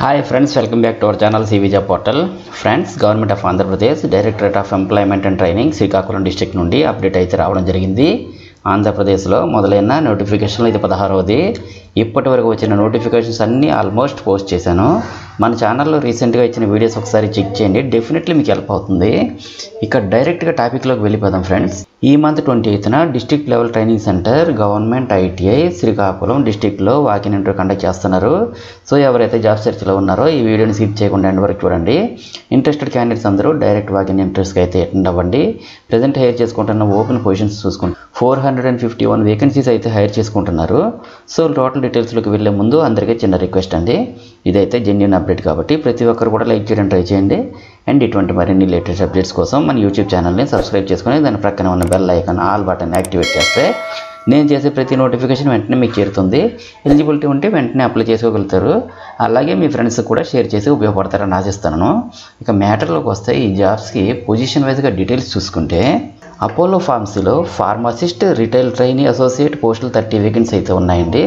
Hi friends, welcome back to our channel CVJ Portal. Friends, Government of Andhra Pradesh, Directorate of Employment and Training, Srikakulam district నుండి update అయితే రావడం జరిగింది. ఆంధ్రప్రదేశ్లో మొదలైన నోటిఫికేషన్లు ఇది 16వది. ఇప్పటివరకు వచ్చిన నోటిఫికేషన్స్ అన్నీ ఆల్మోస్ట్ పోస్ట్ చేశాను. మన ఛానల్లో రీసెంట్గా ఇచ్చిన వీడియోస్ ఒకసారి చెక్ చేయండి, డెఫినెట్లీ మీకు హెల్ప్ అవుతుంది. ఇక డైరెక్ట్గా టాపిక్లోకి వెళ్ళిపోదాం ఫ్రెండ్స్. ఈ మంత్ 28న district level training centre government ITI Srikakulam డిస్ట్రిక్ట్లో వాకిన్ ఇంటర్వ్యూ కండక్ట్ చేస్తున్నారు. సో ఎవరైతే జాబ్ సెర్చ్లో ఉన్నారో ఈ వీడియోని స్కిప్ చేయకుండా ఎండ్ వరకు చూడండి. ఇంట్రెస్టెడ్ క్యాండిడేట్స్ అందరూ డైరెక్ట్ వాకిన్ ఇంటర్వ్యూస్కి అయితే అటెండ్ అవ్వండి. ప్రజెంట్ హైర్ చేసుకుంటున్న ఓపెన్ పొజిషన్స్ చూసుకుంటే 451 వేకెన్సీస్ అయితే హైర్ చేసుకుంటున్నారు. సో టోటల్ డీటెయిల్స్లోకి వెళ్ళే ముందు అందరికీ చిన్న రిక్వెస్ట్ అండి, ఇదైతే జెన్యూన్ అప్డేట్ కాబట్టి ప్రతి ఒక్కరు కూడా లైక్ చేయడం ట్రై చేయండి. అండ్ ఇటువంటి మరిన్ని లేటెస్ట్ అప్డేట్స్ కోసం మన యూట్యూబ్ ఛానల్ని సబ్స్క్రైబ్ చేసుకుని దాని ప్రక్కన ఉన్న bell icon all button activate చేస్తే నేను చేసే ప్రతి నోటిఫికేషన్ వెంటనే మీకు చేరుతుంది. ఎలిజిబిలిటీ ఉంటే వెంటనే అప్లై చేసుకోగలుగుతారు. అలాగే మీ ఫ్రెండ్స్ కూడా షేర్ చేసి ఉపయోగపడతారని ఆశిస్తున్నాను. ఇక మ్యాటర్లోకి వస్తే ఈ జాబ్స్కి పొజిషన్ వైజ్గా డీటెయిల్స్ చూసుకుంటే అపోలో ఫార్మసీలో ఫార్మసిస్ట్ రిటైల్ ట్రైనీ అసోసియేట్ పోస్టులు 30 వేకెన్సీ అయితే ఉన్నాయండి.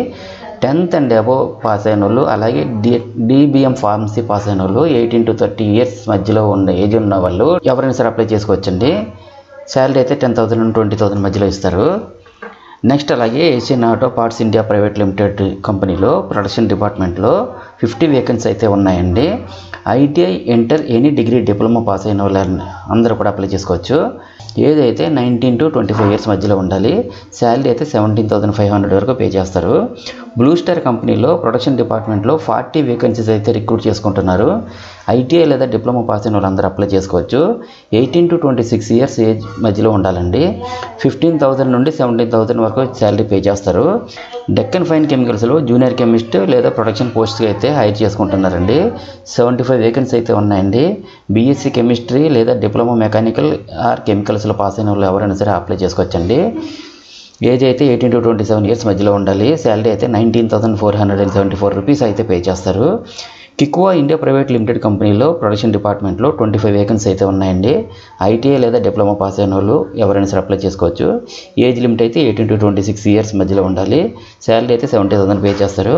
10th అండ్ అబోవ్ పాస్ అయిన వాళ్ళు, అలాగే డిబిఎం ఫార్మసీ పాస్ అయిన వాళ్ళు, 18 to 30 years మధ్యలో ఉన్న ఏజ్ ఉన్న వాళ్ళు ఎవరైనా సరే అప్లై చేసుకోవచ్చండి. శాలరీ అయితే 10,000 నుండి 20,000 మధ్యలో ఇస్తారు. నెక్స్ట్ అలాగే Asian auto parts India private limited కంపెనీలో ప్రొడక్షన్ డిపార్ట్మెంట్లో 50 వేకెన్సీ అయితే ఉన్నాయండి. ITI inter any degree diploma pass అయిన వాళ్ళు అందరూ కూడా అప్లై చేసుకోవచ్చు. ఏజ్ అయితే 19 to 25 years మధ్యలో ఉండాలి. శాలరీ అయితే 17,500 వరకు పే చేస్తారు. బ్లూ స్టార్ కంపెనీలో ప్రొడక్షన్ డిపార్ట్మెంట్లో 40 వేకెన్సీస్ అయితే రిక్రూట్ చేసుకుంటున్నారు. ఐటీఐ లేదా డిప్లొమా పాస్ అయిన వాళ్ళు అందరూ అప్లై చేసుకోవచ్చు. 18 to 26 years ఏజ్ మధ్యలో ఉండాలండి. 15,000 నుండి 17,000 వరకు శాలరీ పే చేస్తారు. డెక్కన్ ఫైన్ కెమికల్స్లో జూనియర్ కెమిస్ట్ లేదా ప్రొడక్షన్ పోస్ట్కి అయితే హైర్ చేసుకుంటున్నారండి. 75 వేకెన్సీ అయితే ఉన్నాయండి. బీఎస్సీ కెమిస్ట్రీ లేదా డిప్లొమా మెకానికల్ ఆర్ కెమికల్స్లో పాస్ అయిన వాళ్ళు ఎవరైనా సరే అప్లై చేసుకోవచ్చండి. ఏజ్ అయితే 18 to 27 years మధ్యలో ఉండాలి. శాలరీ అయితే 19,474 రూపీస్ అయితే పే చేస్తారు. కిక్వా ఇండియా ప్రైవేట్ లిమిటెడ్ కంపెనీలో ప్రొడక్షన్ డిపార్ట్మెంట్లో 25 వేకెన్సీ అయితే ఉన్నాయండి. ఐటీఐ లేదా డిప్లొమా పాస్ అయిన వాళ్ళు ఎవరైనా సరే అప్లై చేసుకోవచ్చు. ఏజ్ లిమిట్ అయితే 18 to 26 years మధ్యలో ఉండాలి. శాలరీ అయితే 70,000 పే చేస్తారు.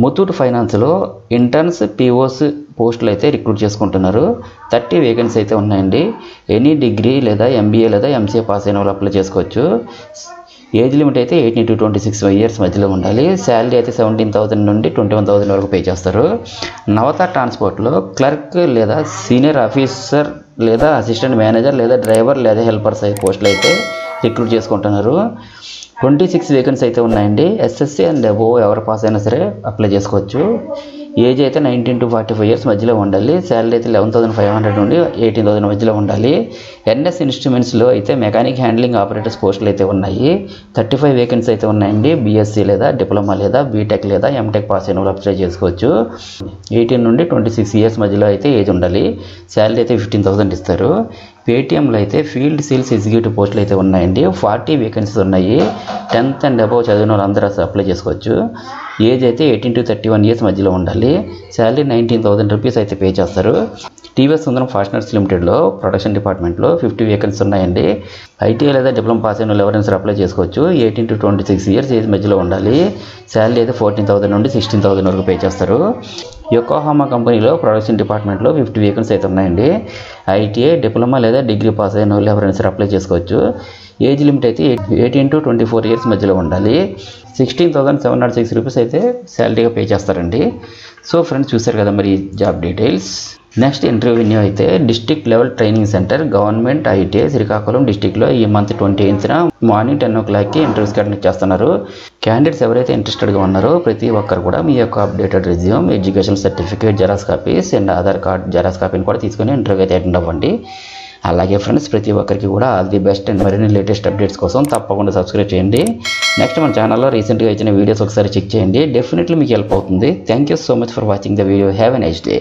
ముతూట్ ఫైనాన్స్లో ఇంటర్న్స్ పిఓస్ పోస్టులు అయితే రిక్రూట్ చేసుకుంటున్నారు. 30 వేకెన్సీ అయితే ఉన్నాయండి. ఎనీ డిగ్రీ లేదా ఎంబీఏ లేదా ఎంసీఏ పాస్ అయిన వాళ్ళు అప్లై చేసుకోవచ్చు. ఏజ్ లిమిట్ అయితే 18 to 26 years మధ్యలో ఉండాలి. శాలరీ అయితే 17,000 నుండి 21,000 వరకు పే చేస్తారు. నవత ట్రాన్స్పోర్ట్లో క్లర్క్ లేదా సీనియర్ ఆఫీసర్ లేదా అసిస్టెంట్ మేనేజర్ లేదా డ్రైవర్ లేదా హెల్పర్స్ అయ్యే పోస్టులు అయితే రిక్రూట్ చేసుకుంటున్నారు. 26 వేకెన్సీ అయితే ఉన్నాయండి. ఎస్ఎస్సీ అండ్ అబోవ్ ఎవరు పాస్ అయినా సరే అప్లై చేసుకోవచ్చు. ఏజ్ అయితే 19 to 45 years మధ్యలో ఉండాలి. శాలరీ అయితే 11,500 నుండి 18,000 మధ్యలో ఉండాలి. ఎన్ఎస్ ఇన్స్ట్రుమెంట్స్లో అయితే మెకానిక్ హ్యాండ్లింగ్ ఆపరేటర్స్ పోస్టులు అయితే ఉన్నాయి. 35 వేకెన్సీ అయితే ఉన్నాయండి. బీఎస్సీ లేదా డిప్లొమా లేదా బీటెక్ లేదా ఎంటెక్ పాస్ అయిన వాళ్ళు అప్లై చేసుకోవచ్చు. 18 నుండి 26 years మధ్యలో అయితే ఏజ్ ఉండాలి. శాలరీ అయితే 15,000 ఇస్తారు. పేటీఎంలో అయితే ఫీల్డ్ సేల్స్ ఎగ్జిక్యూటివ్ పోస్టులు అయితే ఉన్నాయండి. 40 వేకెన్సీస్ ఉన్నాయి. 10th అండ్ అబోవ్ చదివిన వాళ్ళు అందరూ అప్లై చేసుకోవచ్చు. ఏజ్ అయితే 18 to 31 years మధ్యలో ఉండాలి. శాలరీ 19,000 రూపీస్ అయితే పే చేస్తారు. టీవీఎస్ సుందరం ఫాస్టనర్స్ లిమిటెడ్లో ప్రొడక్షన్ డిపార్ట్మెంట్లో 50 వేకెన్సీ ఉన్నాయండి. ఐటీఐ లేదా డిప్లొమా పాస్ అయిన వాళ్ళు ఎవరైనా సరే అప్లై చేసుకోవచ్చు. 18 to 26 years ఏజ్ మధ్యలో ఉండాలి. శాలరీ అయితే 14,000 నుండి 16,000 వరకు పే చేస్తారు. యోకోహామా కంపెనీలో ప్రొడక్షన్ డిపార్ట్మెంట్లో 50 వేకెన్సీ అయితే ఉన్నాయండి. ఐటీఐ డిప్లొమా లేదా డిగ్రీ పాస్ అయిన వాళ్ళు ఎవరైనా సరే అప్లై చేసుకోవచ్చు. ఏజ్ లిమిట్ అయితే 18 to 24 years మధ్యలో ఉండాలి. 16,706 రూపీస్ అయితే శాలరీగా పే చేస్తారండి. సో ఫ్రెండ్స్, చూశారు కదా మరి జాబ్ డీటెయిల్స్. నెక్స్ట్ ఇంటర్వ్యూ అయితే district level training centre government ITI Srikakulam డిస్ట్రిక్ట్లో ఈ మంత్ 28న మార్నింగ్ 10 o'clockకి ఇంటర్వ్యూస్ కండక్ట్ చేస్తున్నారు. క్యాండిడేట్స్ ఎవరైతే ఇంట్రెస్టెడ్గా ఉన్నారో ప్రతి ఒక్కరు కూడా మీ యొక్క updated resume, education certificate xerox copies and Aadhaar card xerox కాపీని కూడా తీసుకొని ఇంటర్వ్యూ అయితే అటెండ్ అవ్వండి. అలాగే ఫ్రెండ్స్, ప్రతి ఒక్కరికి కూడా ఆల్ ది బెస్ట్ అండ్ మరిన్ని లేటెస్ట్ అప్డేట్స్ కోసం తప్పకుండా సబ్స్క్రైబ్ చేయండి. నెక్స్ట్ మన ఛానల్లో రీసెంట్గా ఇచ్చిన వీడియోస్ ఒకసారి చెక్ చేయండి, డెఫినెట్లీ మీకు హెల్ప్ అవుతుంది. Thank you so much for watching the video. Have a nice day.